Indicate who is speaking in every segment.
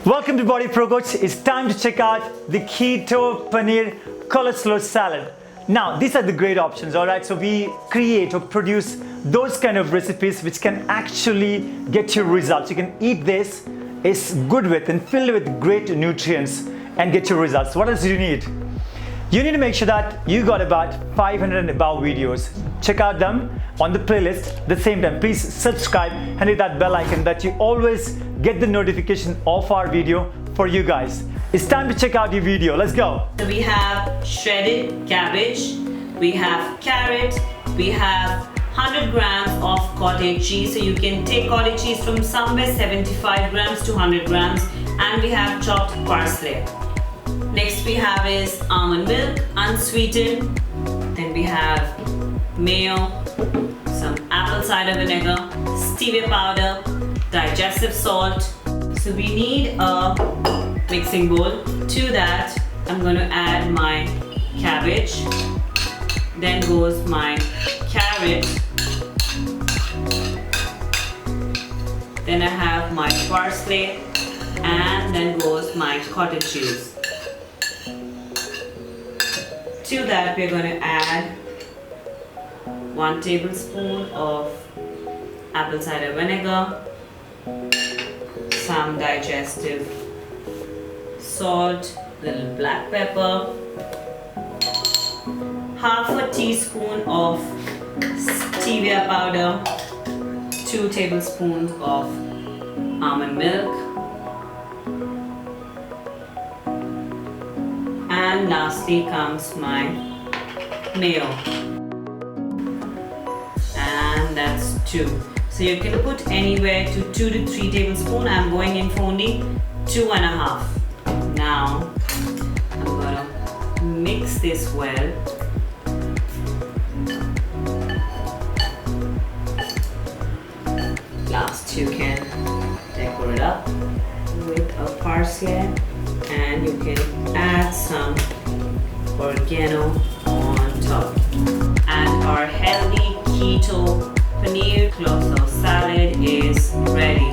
Speaker 1: Welcome to Body Pro Coach. It's time to check out the Keto Paneer Coleslaw Salad. Now, these are the great options, all right? So we create or produce those kind of recipes which can actually get you results. You can eat this, it's good with and filled with great nutrients and get your results. What else do you need? You need to make sure that you got about 500 and above videos. Check out them on the playlist. At the same time, please subscribe and hit that bell icon that you always get the notification of our video for you guys. It's time to check out your video. Let's go.
Speaker 2: So we have shredded cabbage, we have carrot, we have 100 grams of cottage cheese. So you can take cottage cheese from somewhere 75 grams to 100 grams, and we have chopped parsley. Next we have is almond milk, unsweetened. Then we have mayo, some apple cider vinegar, stevia powder, digestive salt. So we need a mixing bowl. To that, I'm going to add my cabbage. Then goes my carrot. Then I have my parsley, and then goes my cottage cheese. To that, we're going to add 1 tablespoon of apple cider vinegar, some digestive salt, little black pepper, half a teaspoon of stevia powder, 2 tablespoons of almond milk, and lastly comes my mayo, and that's 2. So you can put anywhere to 2 to 3 tablespoons. I'm going in for only 2.5. Now I'm gonna mix this well. Last, you can decorate up with a parsley, and you can add some oregano on top. And our healthy keto paneer coleslaw salad is ready.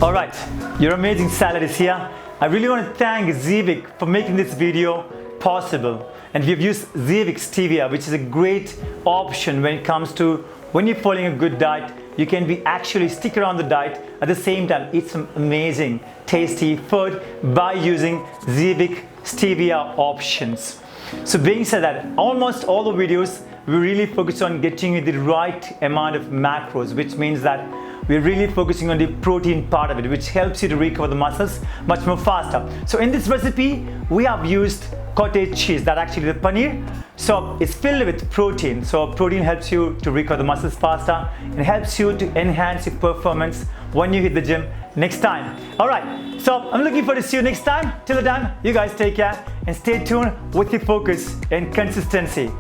Speaker 1: All right, your amazing salad is here. I really want to thank Shreejeeth for making this video possible. And we've used Shreejeeth stevia, which is a great option when it comes to when you're following a good diet. You can be actually stick around the diet at the same time eat some amazing tasty food by using Shreejeeth stevia options. So being said that, almost all the videos we really focus on getting you the right amount of macros, which means that we're really focusing on the protein part of it, which helps you to recover the muscles much more faster. So in this recipe, we have used cottage cheese, that actually the paneer. So it's filled with protein. So protein helps you to recover the muscles faster and helps you to enhance your performance when you hit the gym next time. All right, so I'm looking forward to see you next time. Till the time, you guys take care and stay tuned with your focus and consistency.